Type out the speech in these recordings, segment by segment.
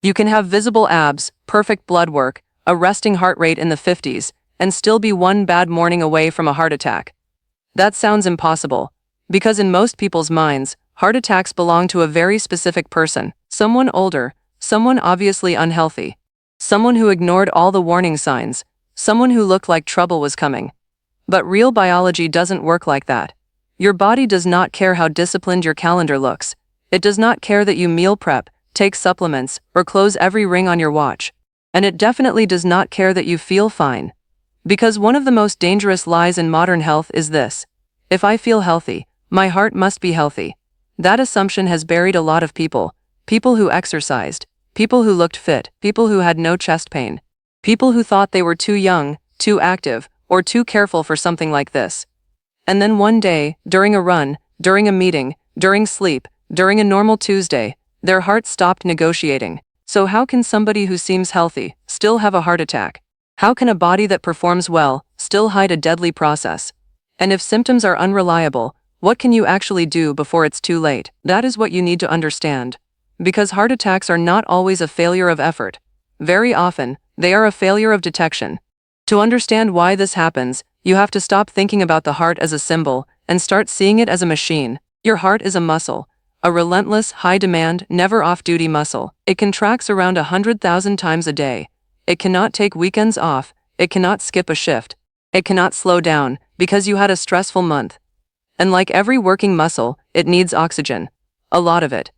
You can have visible abs, perfect blood work, a resting heart rate in the 50s, and still be one bad morning away from a heart attack. That sounds impossible, because in most people's minds, heart attacks belong to a very specific person, someone older, someone obviously unhealthy, someone who ignored all the warning signs, someone who looked like trouble was coming. But real biology doesn't work like that. Your body does not care how disciplined your calendar looks. It does not care that you meal prep, take supplements, or close every ring on your watch. And it definitely does not care that you feel fine. Because one of the most dangerous lies in modern health is this: if I feel healthy, my heart must be healthy. That assumption has buried a lot of people. People who exercised, people who looked fit, people who had no chest pain, people who thought they were too young, too active, or too careful for something like this. And then one day, during a run, during a meeting, during sleep, during a normal Tuesday, their heart stopped negotiating. So how can somebody who seems healthy still have a heart attack? How can a body that performs well still hide a deadly process? And if symptoms are unreliable, what can you actually do before it's too late? That is what you need to understand. Because heart attacks are not always a failure of effort. Very often, they are a failure of detection. To understand why this happens, you have to stop thinking about the heart as a symbol and start seeing it as a machine. Your heart is a muscle, a relentless, high-demand, never-off-duty muscle. It contracts around 100,000 times a day. It cannot take weekends off. It cannot skip a shift. It cannot slow down because you had a stressful month. And like every working muscle, it needs oxygen. A lot of it.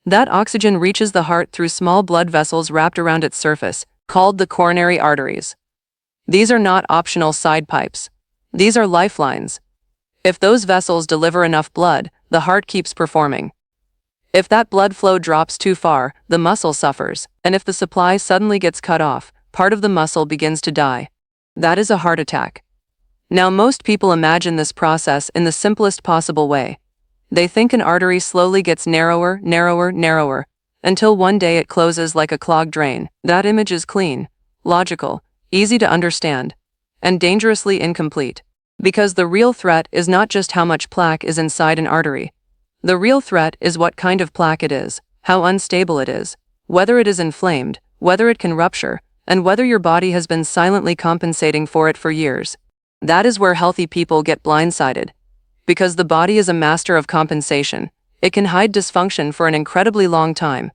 That oxygen reaches the heart through small blood vessels wrapped around its surface, called the coronary arteries. These are not optional side pipes. These are lifelines. If those vessels deliver enough blood, the heart keeps performing. If that blood flow drops too far, the muscle suffers, and if the supply suddenly gets cut off, part of the muscle begins to die. That is a heart attack. Now most people imagine this process in the simplest possible way. They think an artery slowly gets narrower, narrower, narrower, until one day it closes like a clogged drain. That image is clean, logical, easy to understand, and dangerously incomplete. Because the real threat is not just how much plaque is inside an artery. The real threat is what kind of plaque it is, how unstable it is, whether it is inflamed, whether it can rupture, and whether your body has been silently compensating for it for years. That is where healthy people get blindsided. Because the body is a master of compensation, it can hide dysfunction for an incredibly long time.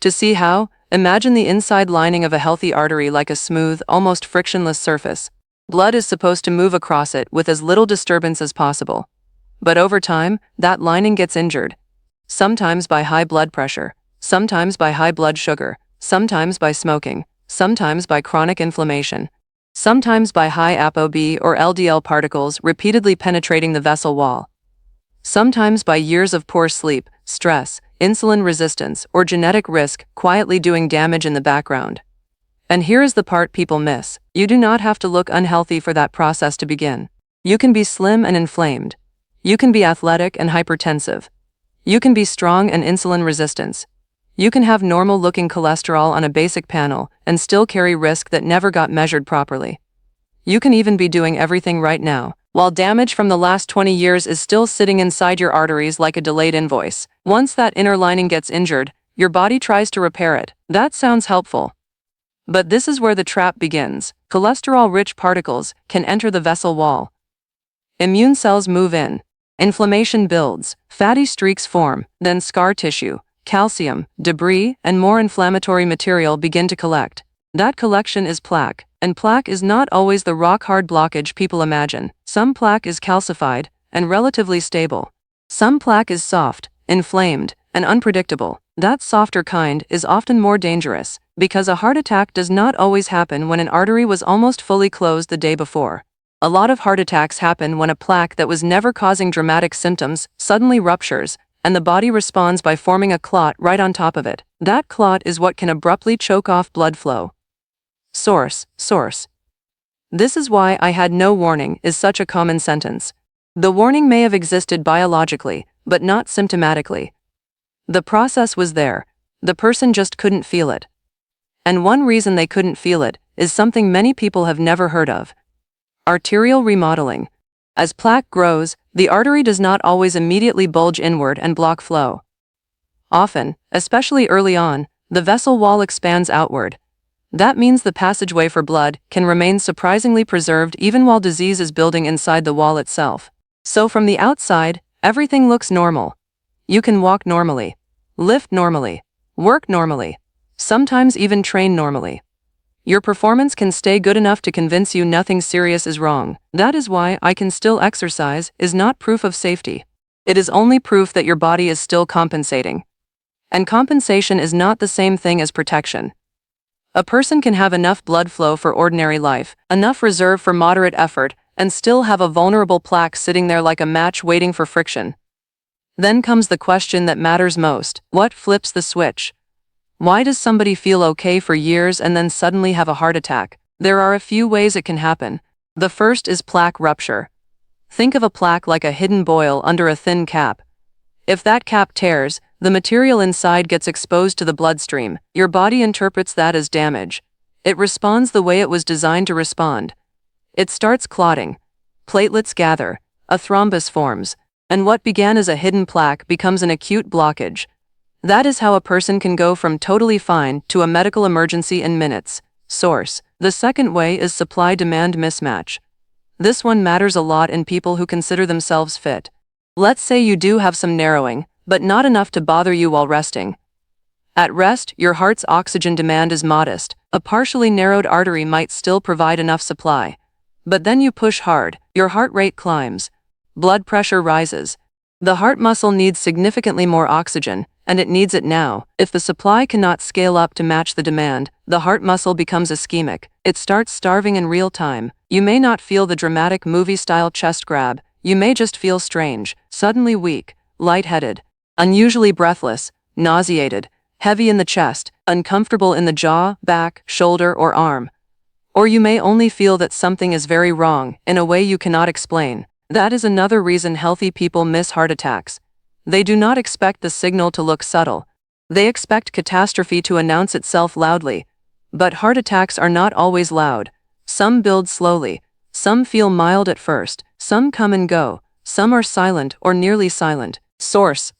To see how, imagine the inside lining of a healthy artery like a smooth, almost frictionless surface. Blood is supposed to move across it with as little disturbance as possible. But over time, that lining gets injured. Sometimes by high blood pressure, sometimes by high blood sugar, sometimes by smoking, sometimes by chronic inflammation, sometimes by high ApoB or LDL particles repeatedly penetrating the vessel wall, sometimes by years of poor sleep, stress, insulin resistance, or genetic risk quietly doing damage in the background. And here is the part people miss. You do not have to look unhealthy for that process to begin. You can be slim and inflamed. You can be athletic and hypertensive. You can be strong and insulin resistant. You can have normal-looking cholesterol on a basic panel and still carry risk that never got measured properly. You can even be doing everything right now, while damage from the last 20 years is still sitting inside your arteries like a delayed invoice. Once that inner lining gets injured, your body tries to repair it. That sounds helpful. But this is where the trap begins. Cholesterol-rich particles can enter the vessel wall. Immune cells move in. Inflammation builds. Fatty streaks form. Then scar tissue, calcium, debris, and more inflammatory material begin to collect. That collection is plaque. And plaque is not always the rock-hard blockage people imagine. Some plaque is calcified and relatively stable. Some plaque is soft, inflamed, and unpredictable. That softer kind is often more dangerous, because a heart attack does not always happen when an artery was almost fully closed the day before. A lot of heart attacks happen when a plaque that was never causing dramatic symptoms suddenly ruptures, and the body responds by forming a clot right on top of it. That clot is what can abruptly choke off blood flow. Source. This is why "I had no warning" is such a common sentence. The warning may have existed biologically, but not symptomatically. The process was there. The person just couldn't feel it. And one reason they couldn't feel it is something many people have never heard of. Arterial remodeling. As plaque grows, the artery does not always immediately bulge inward and block flow. Often, especially early on, The vessel wall expands outward. That means the passageway for blood can remain surprisingly preserved even while disease is building inside the wall itself. So from the outside, everything looks normal. You can walk normally, lift normally, work normally, sometimes even train normally. Your performance can stay good enough to convince you nothing serious is wrong. That is why I can still exercise is not proof of safety. It is only proof that your body is still compensating. And compensation is not the same thing as protection. A person can have enough blood flow for ordinary life, enough reserve for moderate effort, and still have a vulnerable plaque sitting there like a match waiting for friction. Then comes the question that matters most: what flips the switch? Why does somebody feel okay for years and then suddenly have a heart attack? There are a few ways it can happen. The first is plaque rupture. Think of a plaque like a hidden boil under a thin cap. If that cap tears, the material inside gets exposed to the bloodstream. Your body interprets that as damage. It responds the way it was designed to respond. It starts clotting. Platelets gather. A thrombus forms. And what began as a hidden plaque becomes an acute blockage. That is how a person can go from totally fine to a medical emergency in minutes. Source. The second way is supply-demand mismatch. This one matters a lot in people who consider themselves fit. Let's say you do have some narrowing, but not enough to bother you while resting. At rest, your heart's oxygen demand is modest. A partially narrowed artery might still provide enough supply. But then you push hard, your heart rate climbs. Blood pressure rises. The heart muscle needs significantly more oxygen, and it needs it now. If the supply cannot scale up to match the demand, the heart muscle becomes ischemic. It starts starving in real time. You may not feel the dramatic movie-style chest grab. You may just feel strange, suddenly weak, lightheaded, unusually breathless, nauseated, heavy in the chest, uncomfortable in the jaw, back, shoulder, or arm. Or you may only feel that something is very wrong in a way you cannot explain. That is another reason healthy people miss heart attacks. They do not expect the signal to look subtle. They expect catastrophe to announce itself loudly. But heart attacks are not always loud. Some build slowly. Some feel mild at first. Some come and go. Some are silent or nearly silent. Source.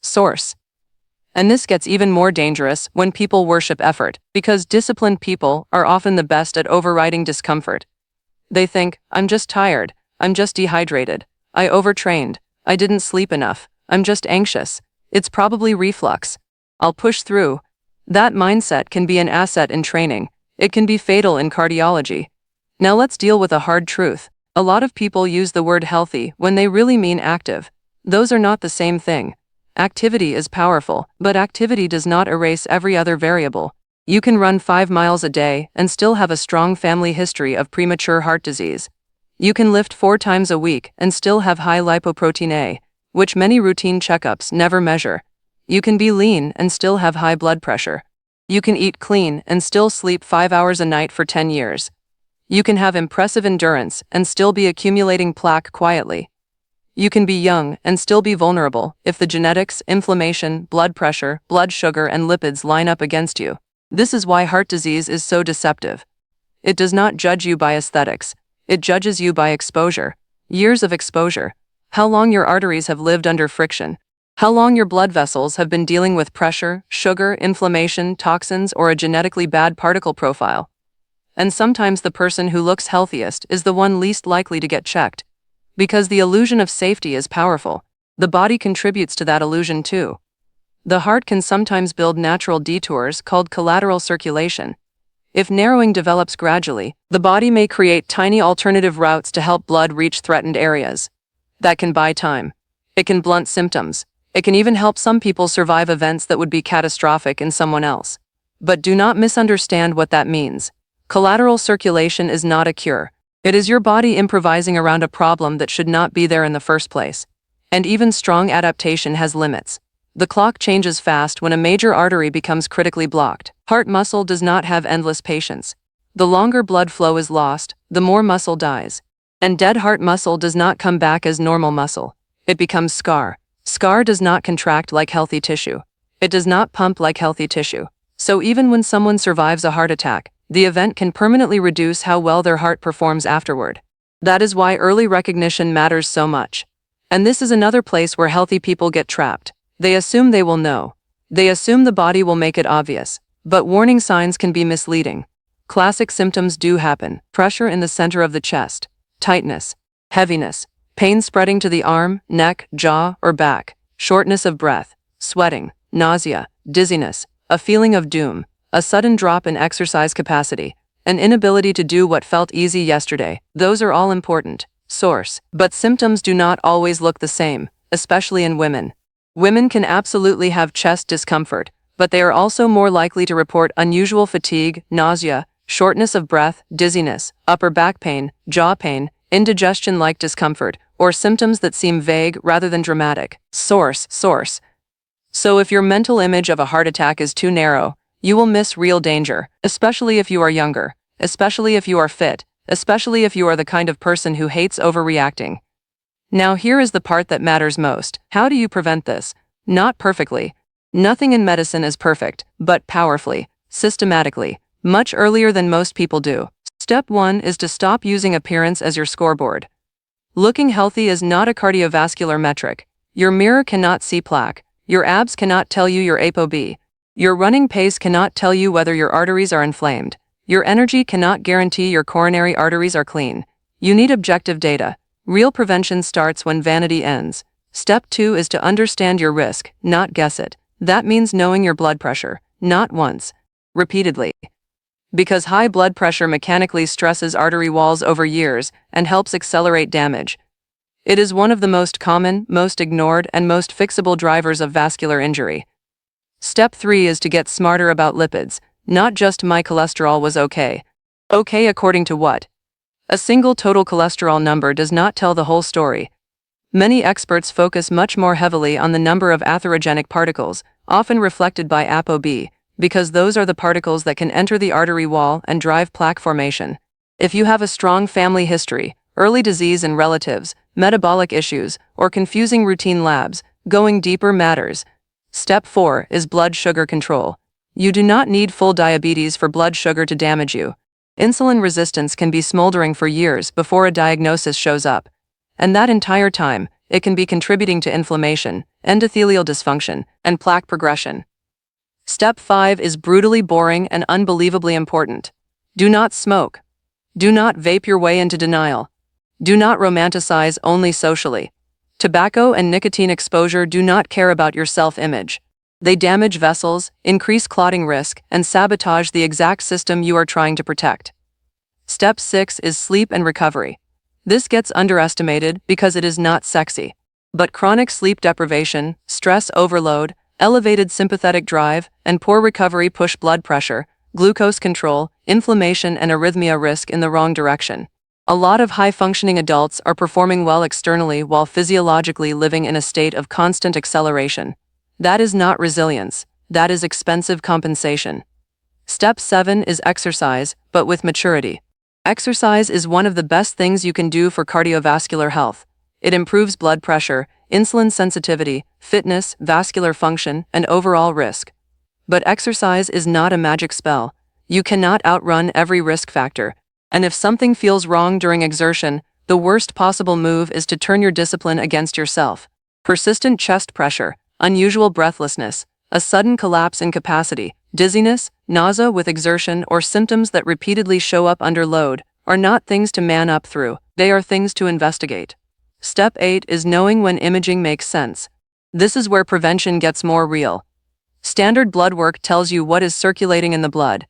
And this gets even more dangerous when people worship effort, because disciplined people are often the best at overriding discomfort. They think, I'm just tired. I'm just dehydrated. I overtrained. I didn't sleep enough. I'm just anxious. It's probably reflux. I'll push through. That mindset can be an asset in training. It can be fatal in cardiology. Now let's deal with a hard truth. A lot of people use the word healthy when they really mean active. Those are not the same thing. Activity is powerful, but activity does not erase every other variable. You can run 5 miles a day and still have a strong family history of premature heart disease. You can lift 4 times a week and still have high lipoprotein A, which many routine checkups never measure. You can be lean and still have high blood pressure. You can eat clean and still sleep 5 hours a night for 10 years. You can have impressive endurance and still be accumulating plaque quietly. You can be young and still be vulnerable if the genetics, inflammation, blood pressure, blood sugar, and lipids line up against you. This is why heart disease is so deceptive. It does not judge you by aesthetics. It judges you by exposure. Years of exposure. How long your arteries have lived under friction. How long your blood vessels have been dealing with pressure, sugar, inflammation, toxins, or a genetically bad particle profile. And sometimes the person who looks healthiest is the one least likely to get checked. Because the illusion of safety is powerful, the body contributes to that illusion too. The heart can sometimes build natural detours called collateral circulation. If narrowing develops gradually, the body may create tiny alternative routes to help blood reach threatened areas. That can buy time. It can blunt symptoms. It can even help some people survive events that would be catastrophic in someone else. But do not misunderstand what that means. Collateral circulation is not a cure. It is your body improvising around a problem that should not be there in the first place. And even strong adaptation has limits. The clock changes fast when a major artery becomes critically blocked. Heart muscle does not have endless patience. The longer blood flow is lost, the more muscle dies. And dead heart muscle does not come back as normal muscle. It becomes scar. Scar does not contract like healthy tissue. It does not pump like healthy tissue. So even when someone survives a heart attack, the event can permanently reduce how well their heart performs afterward. That is why early recognition matters so much. And this is another place where healthy people get trapped. They assume they will know. They assume the body will make it obvious. But warning signs can be misleading. Classic symptoms do happen: pressure in the center of the chest, tightness, heaviness, pain spreading to the arm, neck, jaw, or back, shortness of breath, sweating, nausea, dizziness, a feeling of doom, a sudden drop in exercise capacity, an inability to do what felt easy yesterday. Those are all important. Source. But symptoms do not always look the same, especially in women. Women can absolutely have chest discomfort, but they are also more likely to report unusual fatigue, nausea, shortness of breath, dizziness, upper back pain, jaw pain, indigestion-like discomfort, or symptoms that seem vague rather than dramatic. Source. So if your mental image of a heart attack is too narrow, you will miss real danger, especially if you are younger, especially if you are fit, especially if you are the kind of person who hates overreacting. Now here is the part that matters most. How do you prevent this? Not perfectly. Nothing in medicine is perfect, but powerfully, systematically, much earlier than most people do. Step 1 is to stop using appearance as your scoreboard. Looking healthy is not a cardiovascular metric. Your mirror cannot see plaque. Your abs cannot tell you your ApoB. Your running pace cannot tell you whether your arteries are inflamed. Your energy cannot guarantee your coronary arteries are clean. You need objective data. Real prevention starts when vanity ends. Step 2 is to understand your risk, not guess it. That means knowing your blood pressure, not once, repeatedly. Because high blood pressure mechanically stresses artery walls over years and helps accelerate damage. It is one of the most common, most ignored, and most fixable drivers of vascular injury. Step 3 is to get smarter about lipids, not just my cholesterol was okay. Okay according to what? A single total cholesterol number does not tell the whole story. Many experts focus much more heavily on the number of atherogenic particles, often reflected by ApoB, because those are the particles that can enter the artery wall and drive plaque formation. If you have a strong family history, early disease in relatives, metabolic issues, or confusing routine labs, going deeper matters. Step 4 is blood sugar control. You do not need full diabetes for blood sugar to damage you. Insulin resistance can be smoldering for years before a diagnosis shows up. And that entire time, it can be contributing to inflammation, endothelial dysfunction, and plaque progression. Step 5 is brutally boring and unbelievably important. Do not smoke. Do not vape your way into denial. Do not romanticize only socially. Tobacco and nicotine exposure do not care about your self-image. They damage vessels, increase clotting risk, and sabotage the exact system you are trying to protect. Step 6 is sleep and recovery. This gets underestimated because it is not sexy. But chronic sleep deprivation, stress overload, elevated sympathetic drive, and poor recovery push blood pressure, glucose control, inflammation, and arrhythmia risk in the wrong direction. A lot of high-functioning adults are performing well externally while physiologically living in a state of constant acceleration. That is not resilience. That is expensive compensation. Step 7 is exercise, but with maturity. Exercise is one of the best things you can do for cardiovascular health. It improves blood pressure, insulin sensitivity, fitness, vascular function, and overall risk. But exercise is not a magic spell. You cannot outrun every risk factor. And if something feels wrong during exertion, the worst possible move is to turn your discipline against yourself. Persistent chest pressure, unusual breathlessness, a sudden collapse in capacity, dizziness, nausea with exertion, or symptoms that repeatedly show up under load are not things to man up through. They are things to investigate. Step 8 is knowing when imaging makes sense. This is where prevention gets more real. Standard blood work tells you what is circulating in the blood.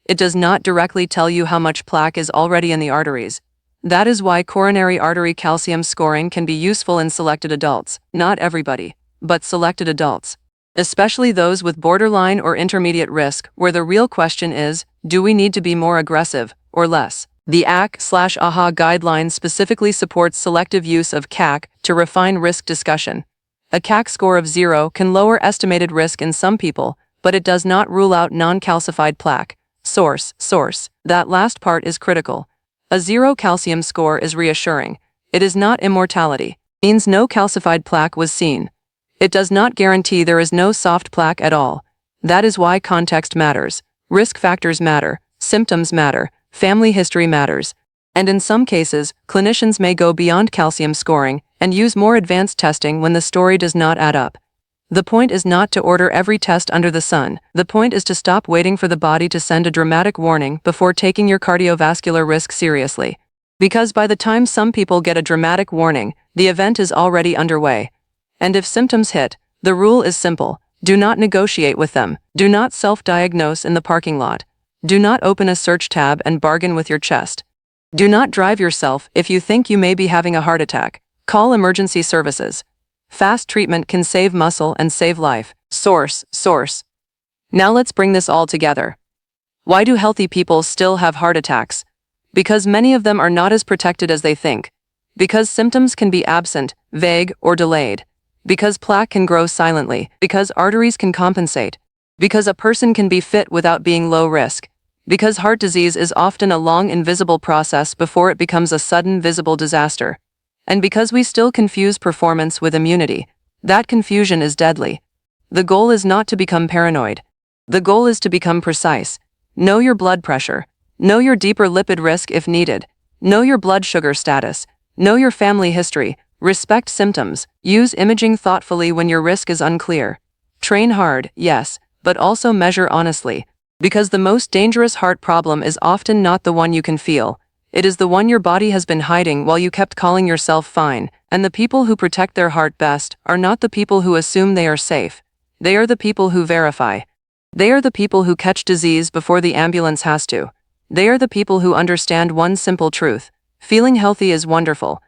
It does not directly tell you how much plaque is already in the arteries. That is why coronary artery calcium scoring can be useful in selected adults. Not everybody, but selected adults. Especially those with borderline or intermediate risk, where the real question is, do we need to be more aggressive or less? The ACC/AHA guideline specifically supports selective use of CAC to refine risk discussion. A CAC score of 0 can lower estimated risk in some people, but it does not rule out non-calcified plaque. Source. That last part is critical. A 0 calcium score is reassuring. It is not immortality. It means no calcified plaque was seen. It does not guarantee there is no soft plaque at all. That is why context matters. Risk factors matter. Symptoms matter. Family history matters. And in some cases, clinicians may go beyond calcium scoring and use more advanced testing when the story does not add up. The point is not to order every test under the sun. The point is to stop waiting for the body to send a dramatic warning before taking your cardiovascular risk seriously. Because by the time some people get a dramatic warning, the event is already underway. And if symptoms hit, the rule is simple. Do not negotiate with them. Do not self-diagnose in the parking lot. Do not open a search tab and bargain with your chest. Do not drive yourself if you think you may be having a heart attack. Call emergency services. Fast treatment can save muscle and save life. Source. Now let's bring this all together. Why do healthy people still have heart attacks? Because many of them are not as protected as they think. Because symptoms can be absent, vague, or delayed. Because plaque can grow silently. Because arteries can compensate. Because a person can be fit without being low risk. Because heart disease is often a long invisible process before it becomes a sudden visible disaster. And because we still confuse performance with immunity. That confusion is deadly. The goal is not to become paranoid. The goal is to become precise. Know your blood pressure. Know your deeper lipid risk if needed. Know your blood sugar status. Know your family history. Respect symptoms. Use imaging thoughtfully when your risk is unclear. Train hard, yes, but also measure honestly. Because the most dangerous heart problem is often not the one you can feel. It is the one your body has been hiding while you kept calling yourself fine. And the people who protect their heart best are not the people who assume they are safe. They are the people who verify. They are the people who catch disease before the ambulance has to. They are the people who understand one simple truth. Feeling healthy is wonderful,